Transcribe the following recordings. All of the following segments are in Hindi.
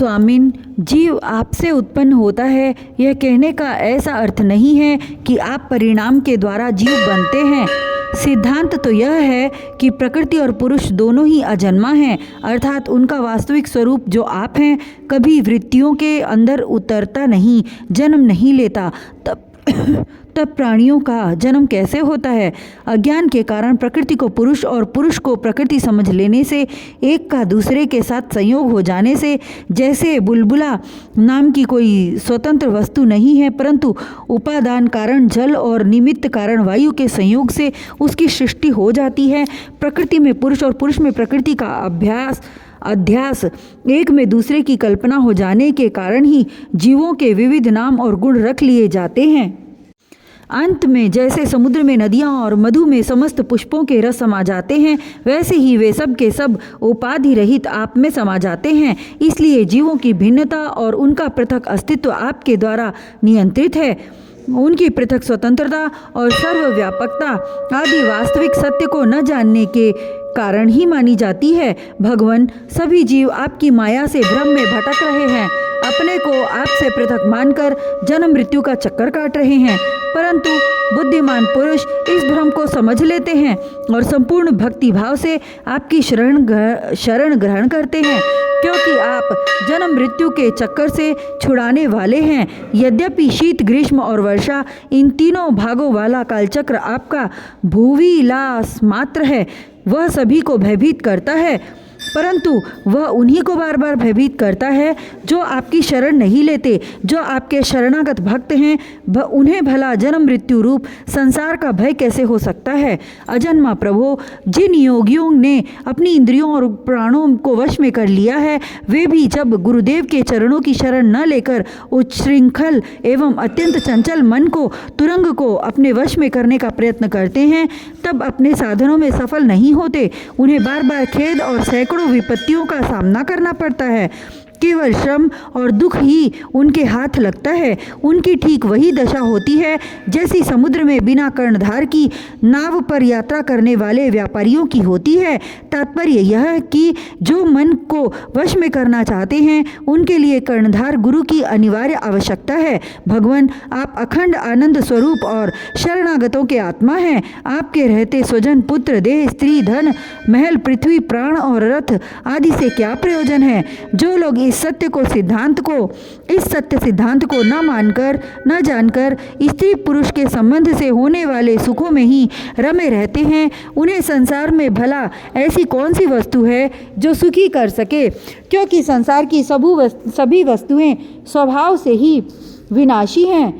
स्वामिन, जीव आपसे उत्पन्न होता है, यह कहने का ऐसा अर्थ नहीं है कि आप परिणाम के द्वारा जीव बनते हैं। सिद्धांत तो यह है कि प्रकृति और पुरुष दोनों ही अजन्मा हैं, अर्थात उनका वास्तविक स्वरूप जो आप हैं कभी वृत्तियों के अंदर उतरता नहीं, जन्म नहीं लेता। तब प्राणियों का जन्म कैसे होता है? अज्ञान के कारण प्रकृति को पुरुष और पुरुष को प्रकृति समझ लेने से, एक का दूसरे के साथ संयोग हो जाने से। जैसे बुलबुला नाम की कोई स्वतंत्र वस्तु नहीं है, परंतु उपादान कारण जल और निमित्त कारण वायु के संयोग से उसकी सृष्टि हो जाती है। प्रकृति में पुरुष और पुरुष में प्रकृति का अध्यास एक में दूसरे की कल्पना हो जाने के कारण ही जीवों के विविध नाम और गुण रख लिए जाते हैं। अंत में जैसे समुद्र में नदियाँ और मधु में समस्त पुष्पों के रस समा जाते हैं, वैसे ही वे सब के सब उपाधि रहित आप में समा जाते हैं। इसलिए जीवों की भिन्नता और उनका पृथक अस्तित्व आपके द्वारा नियंत्रित है। उनकी पृथक स्वतंत्रता और सर्वव्यापकता आदि वास्तविक सत्य को न जानने के कारण ही मानी जाती है। भगवान, सभी जीव आपकी माया से भ्रम में भटक रहे हैं, अपने को आपसे पृथक मानकर जन्म मृत्यु का चक्कर काट रहे हैं, परंतु बुद्धिमान पुरुष इस भ्रम को समझ लेते हैं और संपूर्ण भक्ति भाव से आपकी शरण ग्रहण करते हैं, क्योंकि आप जन्म मृत्यु के चक्कर से छुड़ाने वाले हैं। यद्यपि शीत, ग्रीष्म और वर्षा इन तीनों भागों वाला कालचक्र आपका भूविलास मात्र है, वह सभी को भयभीत करता है, परंतु वह उन्हीं को बार बार भयभीत करता है जो आपकी शरण नहीं लेते। जो आपके शरणागत भक्त हैं, उन्हें भला जन्म मृत्यु रूप संसार का भय कैसे हो सकता है? अजन्मा प्रभो, जिन योगियों ने अपनी इंद्रियों और प्राणों को वश में कर लिया है, वे भी जब गुरुदेव के चरणों की शरण न लेकर उच्छृंखल एवं अत्यंत चंचल मन को, तुरंग को अपने वश में करने का प्रयत्न करते हैं, तब अपने साधनों में सफल नहीं होते। उन्हें बार बार खेद और सैकड़ों विपत्तियों का सामना करना पड़ता है। केवल श्रम और दुख ही उनके हाथ लगता है। उनकी ठीक वही दशा होती है जैसी समुद्र में बिना कर्णधार की नाव पर यात्रा करने वाले व्यापारियों की होती है। तात्पर्य यह है कि जो मन को वश में करना चाहते हैं, उनके लिए कर्णधार गुरु की अनिवार्य आवश्यकता है। भगवान, आप अखंड आनंद स्वरूप और शरणागतों के आत्मा हैं। आपके रहते स्वजन, पुत्र, देह, स्त्री, धन, महल, पृथ्वी, प्राण और रथ आदि से क्या प्रयोजन है? जो लोग इस सत्य सिद्धांत को न मानकर, न जानकर स्त्री पुरुष के संबंध से होने वाले सुखों में ही रमे रहते हैं, उन्हें संसार में भला ऐसी कौन सी वस्तु है जो सुखी कर सके? क्योंकि संसार की सभी वस्तुएं स्वभाव से ही विनाशी हैं,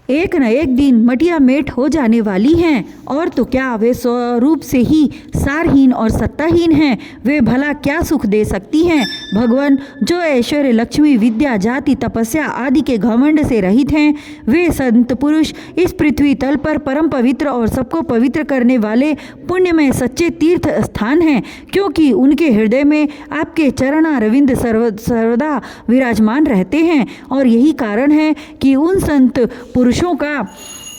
एक न एक दिन मटिया मेट हो जाने वाली हैं। और तो क्या, वे स्वरूप से ही सारहीन और सत्ताहीन हैं। वे भला क्या सुख दे सकती हैं? भगवान, जो ऐश्वर्य, लक्ष्मी, विद्या, जाति, तपस्या आदि के घमंड से रहित हैं, वे संत पुरुष इस पृथ्वी तल पर परम पवित्र और सबको पवित्र करने वाले पुण्यमय सच्चे तीर्थ स्थान हैं, क्योंकि उनके हृदय में आपके चरणारविंद सर्वदा विराजमान रहते हैं। और यही कारण है कि उन संत पुरुषों का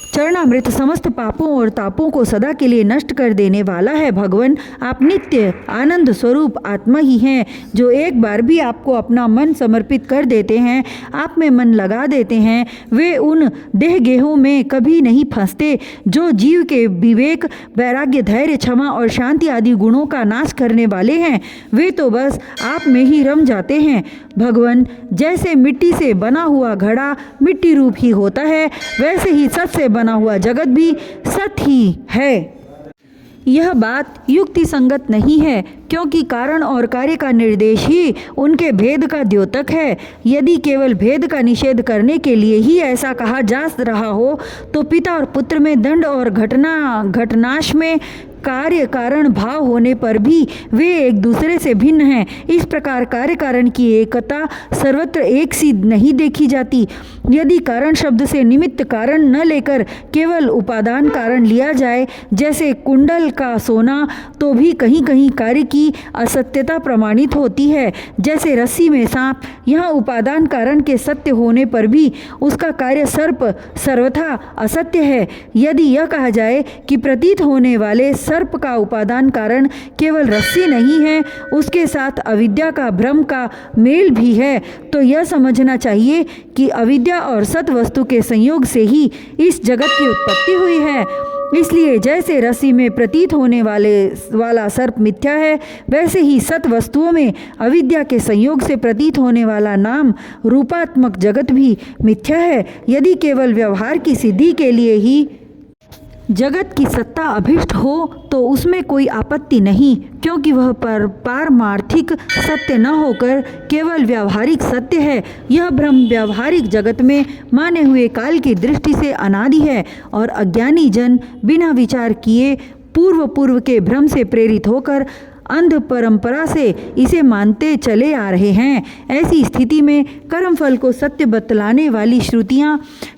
चरणामृत समस्त पापों और तापों को सदा के लिए नष्ट कर देने वाला है। भगवान, आप नित्य आनंद स्वरूप आत्मा ही हैं, जो एक बार भी आपको अपना मन समर्पित कर देते हैं, आप में मन लगा देते हैं, वे उन देह गेहों में कभी नहीं फंसते जो जीव के विवेक, वैराग्य, धैर्य, क्षमा और शांति आदि गुणों का नाश करने वाले हैं। वे तो बस आप में ही रम जाते हैं। भगवान, जैसे मिट्टी से बना हुआ घड़ा मिट्टी रूप ही होता है, वैसे ही सत से बना हुआ जगत भी सत ही है। यह बात युक्ति संगत नहीं है, क्योंकि कारण और कार्य का निर्देश ही उनके भेद का द्योतक है। यदि केवल भेद का निषेध करने के लिए ही ऐसा कहा जा रहा हो, तो पिता और पुत्र में, दंड और घटनाश में कार्य कारण भाव होने पर भी वे एक दूसरे से भिन्न हैं। इस प्रकार कार्य कारण की एकता सर्वत्र एक सी नहीं देखी जाती। यदि कारण शब्द से निमित्त कारण न लेकर केवल उपादान कारण लिया जाए, जैसे कुंडल का सोना, तो भी कहीं कहीं कार्य की असत्यता प्रमाणित होती है। जैसे रस्सी में सांप, यहाँ उपादान कारण के सत्य होने पर भी उसका कार्य सर्प सर्वथा असत्य है। यदि यह कहा जाए कि प्रतीत होने वाले सर्प सर्प का उपादान कारण केवल रस्सी नहीं है, उसके साथ अविद्या का भ्रम का मेल भी है। तो यह समझना चाहिए कि अविद्या और सत वस्तु के संयोग से ही इस जगत की उत्पत्ति हुई है। इसलिए जैसे रस्सी में प्रतीत होने वाला सर्प मिथ्या है, वैसे ही सत वस्तुओं में अविद्या के संयोग से प्रतीत होने वाला नाम रूपात्मक जगत भी मिथ्या है। यदि केवल व्यवहार की सिद्धि के लिए ही जगत की सत्ता अभिष्ट हो तो उसमें कोई आपत्ति नहीं, क्योंकि वह पारमार्थिक सत्य न होकर केवल व्यावहारिक सत्य है। यह भ्रम व्यावहारिक जगत में माने हुए काल की दृष्टि से अनादि है और अज्ञानी जन बिना विचार किए पूर्व के भ्रम से प्रेरित होकर अंध परंपरा से इसे मानते चले आ रहे हैं। ऐसी स्थिति में कर्मफल को सत्य बतलाने वाली श्रुतियाँ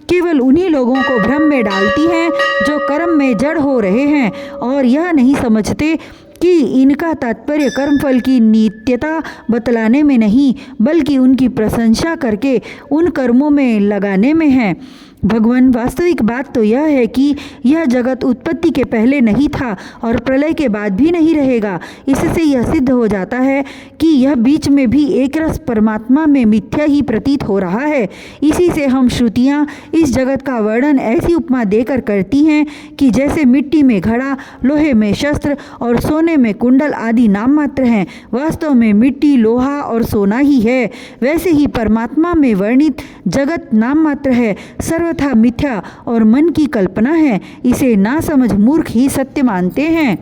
केवल उन्हीं लोगों को भ्रम में डालती हैं जो कर्म में जड़ हो रहे हैं और यह नहीं समझते कि इनका तात्पर्य कर्मफल की नित्यता बतलाने में नहीं, बल्कि उनकी प्रशंसा करके उन कर्मों में लगाने में है। भगवान, वास्तविक बात तो यह है कि यह जगत उत्पत्ति के पहले नहीं था और प्रलय के बाद भी नहीं रहेगा। इससे यह सिद्ध हो जाता है कि यह बीच में भी एक रस परमात्मा में मिथ्या ही प्रतीत हो रहा है। इसी से हम श्रुतियाँ इस जगत का वर्णन ऐसी उपमा देकर करती हैं कि जैसे मिट्टी में घड़ा, लोहे में शस्त्र और सोने में कुंडल आदि नाम मात्र हैं, वास्तव में मिट्टी, लोहा और सोना ही है, वैसे ही परमात्मा में वर्णित जगत नाम मात्र है, सर्वथा मिथ्या और मन की कल्पना है। इसे ना समझ मूर्ख ही सत्य मानते हैं।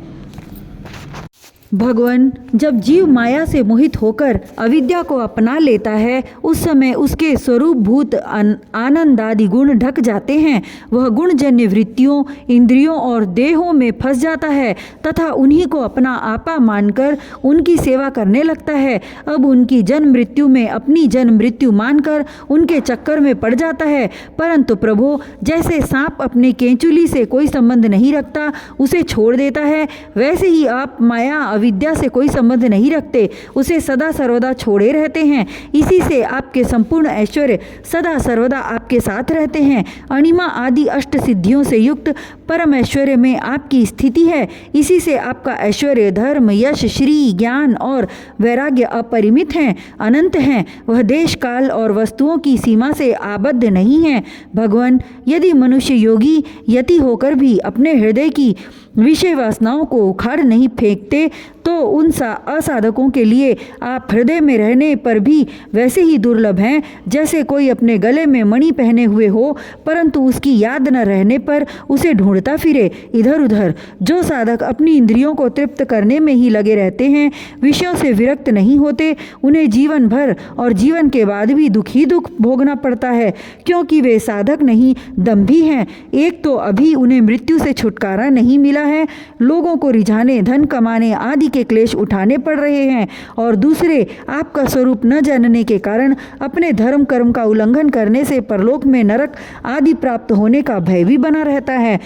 भगवान, जब जीव माया से मोहित होकर अविद्या को अपना लेता है, उस समय उसके स्वरूप भूत आनंदादि गुण ढक जाते हैं। वह गुणजन्य वृत्तियों, इंद्रियों और देहों में फंस जाता है तथा उन्हीं को अपना आपा मानकर उनकी सेवा करने लगता है। अब उनकी जन्म मृत्यु में अपनी जन्म मृत्यु मानकर उनके चक्कर में पड़ जाता है। परंतु प्रभु, जैसे सांप अपने केंचुली से कोई संबंध नहीं रखता, उसे छोड़ देता है, वैसे ही आप माया अविद्या से कोई संबंध नहीं रखते, उसे सदा सर्वदा छोड़े रहते हैं। इसी से आपके संपूर्ण ऐश्वर्य सदा सर्वदा आपके साथ रहते हैं। अणिमा आदि अष्ट सिद्धियों से युक्त परम ऐश्वर्य में आपकी स्थिति है। इसी से आपका ऐश्वर्य, धर्म, यश, श्री, ज्ञान और वैराग्य अपरिमित हैं, अनंत हैं। वह देश, काल और वस्तुओं की सीमा से आबद्ध नहीं है। भगवान, यदि मनुष्य योगी यति होकर भी अपने हृदय की विषय वासनाओं को उखाड़ नहीं फेंकते, तो उन असाधकों के लिए आप हृदय में रहने पर भी वैसे ही दुर्लभ हैं जैसे कोई अपने गले में मणि पहने हुए हो, परंतु उसकी याद न रहने पर उसे ढूंढता फिरे इधर उधर। जो साधक अपनी इंद्रियों को तृप्त करने में ही लगे रहते हैं, विषयों से विरक्त नहीं होते, उन्हें जीवन भर और जीवन के बाद भी दुख ही दुख भोगना पड़ता है, क्योंकि वे साधक नहीं, दंभी हैं। एक तो अभी उन्हें मृत्यु से छुटकारा नहीं मिला है, लोगों को रिझाने, धन कमाने आदि के क्लेश उठाने पड़ रहे हैं, और दूसरे आपका स्वरूप न जानने के कारण अपने धर्म कर्म का उल्लंघन करने से परलोक में नरक आदि प्राप्त होने का भय भी बना रहता है।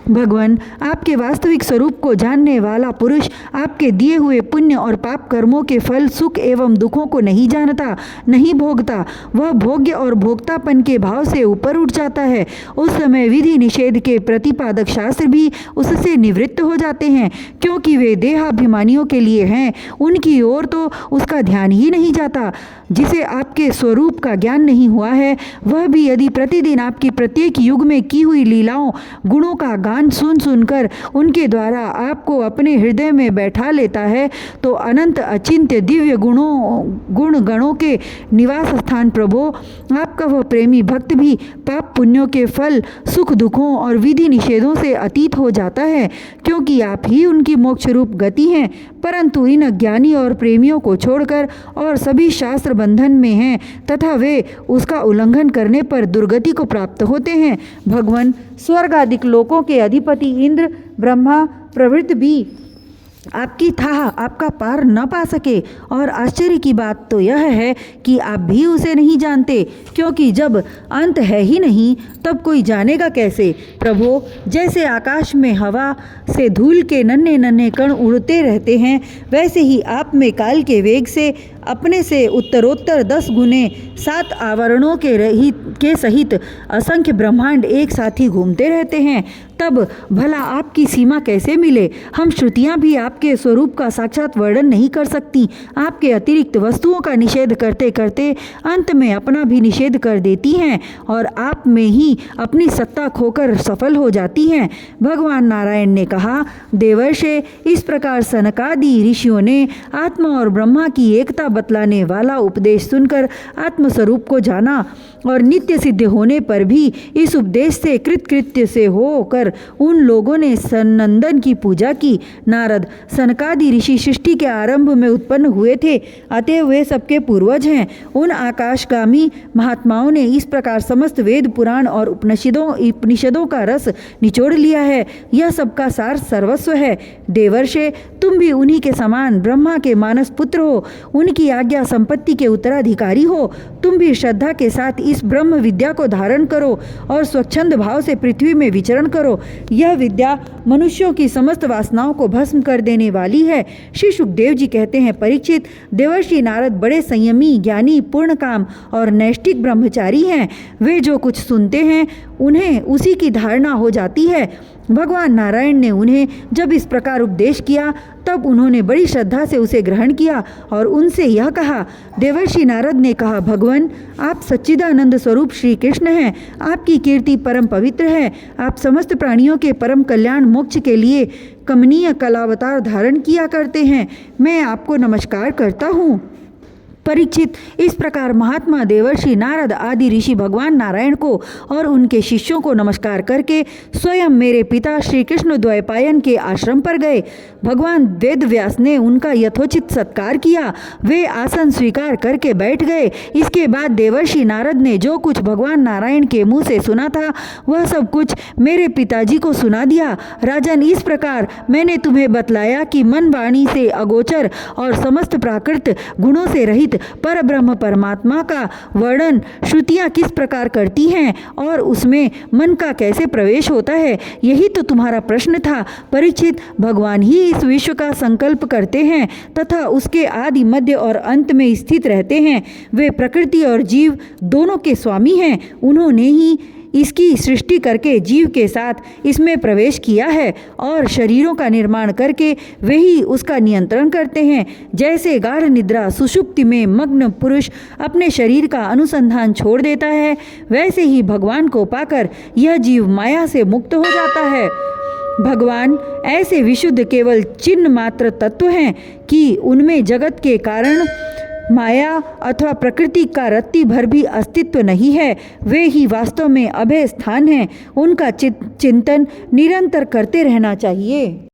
भगवान, आपके वास्तविक स्वरूप को जानने वाला पुरुष आपके दिए हुए पुण्य और पाप कर्मों के फल, सुख एवं दुखों को नहीं जानता, नहीं भोगता। वह भोग्य और भोक्तापन के भाव से ऊपर उठ जाता है। उस समय विधि निषेध के प्रतिपादक शास्त्र भी उससे निवृत्त हो जाते हैं, क्योंकि वे देहाभिमानियों के लिए हैं। उनकी ओर तो उसका ध्यान ही नहीं जाता। जिसे आपके स्वरूप का ज्ञान नहीं हुआ है, वह भी यदि प्रतिदिन आपकी प्रत्येक युग में की हुई लीलाओं, गुणों का गान सुन सुनकर उनके द्वारा आपको अपने हृदय में बैठा लेता है, तो अनंत अचिंत्य दिव्य गुण गणों के निवास स्थान प्रभो, आपका वह प्रेमी भक्त भी पाप पुण्यों के फल, सुख दुखों और विधि निषेधों से अतीत हो जाता है, क्योंकि आप ही उनकी मोक्ष रूप गति हैं। परंतु इन अज्ञानी और प्रेमियों को छोड़कर और सभी शास्त्र बंधन में हैं तथा वे उसका उल्लंघन करने पर दुर्गति को प्राप्त होते हैं। भगवान, स्वर्ग आदि लोकों के अधिपति इंद्र, ब्रह्मा प्रभृति भी आपकी थाह आपका पार न पा सके, और आश्चर्य की बात तो यह है कि आप भी उसे नहीं जानते, क्योंकि जब अंत है ही नहीं तब कोई जानेगा कैसे। प्रभो, जैसे आकाश में हवा से धूल के नन्हे नन्हे कण उड़ते रहते हैं, वैसे ही आप में काल के वेग से अपने से उत्तरोत्तर 10 गुने 7 आवरणों के सहित असंख्य ब्रह्मांड एक साथ ही घूमते रहते हैं। तब भला आपकी सीमा कैसे मिले? हम श्रुतियाँ भी आपके स्वरूप का साक्षात वर्णन नहीं कर सकती। आपके अतिरिक्त वस्तुओं का निषेध करते करते अंत में अपना भी निषेध कर देती हैं और आप में ही अपनी सत्ता खोकर सफल हो जाती हैं। भगवान नारायण ने कहा, देवर्षे, इस प्रकार सनकादि ऋषियों ने आत्मा और ब्रह्मा की एकता बतलाने वाला उपदेश सुनकर आत्मस्वरूप को जाना और नित्य सिद्ध होने पर भी इस उपदेश से कृतकृत्य से होकर उन लोगों ने सनंदन की पूजा की। नारद, सनकादि ऋषि सृष्टि के आरंभ में उत्पन्न हुए थे, अतः वे सबके पूर्वज हैं। उन आकाशगामी महात्माओं ने इस प्रकार समस्त वेद पुराण और उपनिषदों का रस निचोड़ लिया है। यह सबका सार सर्वस्व है। देवर्षे, तुम भी उन्हीं के समान ब्रह्मा के मानस पुत्र हो, उनकी आज्ञा संपत्ति के उत्तराधिकारी हो। तुम भी श्रद्धा के साथ इस ब्रह्म विद्या को धारण करो और स्वच्छंद भाव से पृथ्वी में विचरण करो। यह विद्या मनुष्यों की समस्त वासनाओं को भस्म कर देने वाली है। श्री सुखदेव जी कहते हैं, परीक्षित, देवर्षि नारद बड़े संयमी, ज्ञानी, पूर्ण काम और नैष्ठिक ब्रह्मचारी हैं। वे जो कुछ सुनते हैं उन्हें उसी की धारणा हो जाती है। भगवान नारायण ने उन्हें जब इस प्रकार उपदेश किया तब उन्होंने बड़ी श्रद्धा से उसे ग्रहण किया और उनसे यह कहा। देवर्षि नारद ने कहा, भगवान, आप सच्चिदानंद स्वरूप श्री कृष्ण हैं। आपकी कीर्ति परम पवित्र है। आप समस्त प्राणियों के परम कल्याण मोक्ष के लिए कमनीय कलावतार धारण किया करते हैं। मैं आपको नमस्कार करता हूँ। परीक्षित, इस प्रकार महात्मा देवर्षि नारद आदि ऋषि भगवान नारायण को और उनके शिष्यों को नमस्कार करके स्वयं मेरे पिता श्री कृष्ण द्वैपायन के आश्रम पर गए। भगवान वेद व्यास ने उनका यथोचित सत्कार किया। वे आसन स्वीकार करके बैठ गए। इसके बाद देवर्षि नारद ने जो कुछ भगवान नारायण के मुँह से सुना था वह सब कुछ मेरे पिताजी को सुना दिया। राजन, इस प्रकार मैंने तुम्हें बतलाया कि मन वाणी से अगोचर और समस्त प्राकृत गुणों से रहित पर ब्रह्म परमात्मा का वर्णन श्रुतियाँ किस प्रकार करती हैं और उसमें मन का कैसे प्रवेश होता है। यही तो तुम्हारा प्रश्न था। परीक्षित, भगवान ही इस विश्व का संकल्प करते हैं तथा उसके आदि, मध्य और अंत में स्थित रहते हैं। वे प्रकृति और जीव दोनों के स्वामी हैं। उन्होंने ही इसकी सृष्टि करके जीव के साथ इसमें प्रवेश किया है और शरीरों का निर्माण करके वे ही उसका नियंत्रण करते हैं। जैसे गाढ़ निद्रा सुषुप्ति में मग्न पुरुष अपने शरीर का अनुसंधान छोड़ देता है, वैसे ही भगवान को पाकर यह जीव माया से मुक्त हो जाता है। भगवान ऐसे विशुद्ध केवल चिन्ह मात्र तत्व हैं कि उनमें जगत के कारण माया अथवा प्रकृति का रत्ती भर भी अस्तित्व नहीं है। वे ही वास्तव में अभय स्थान हैं। उनका चिंतन निरंतर करते रहना चाहिए।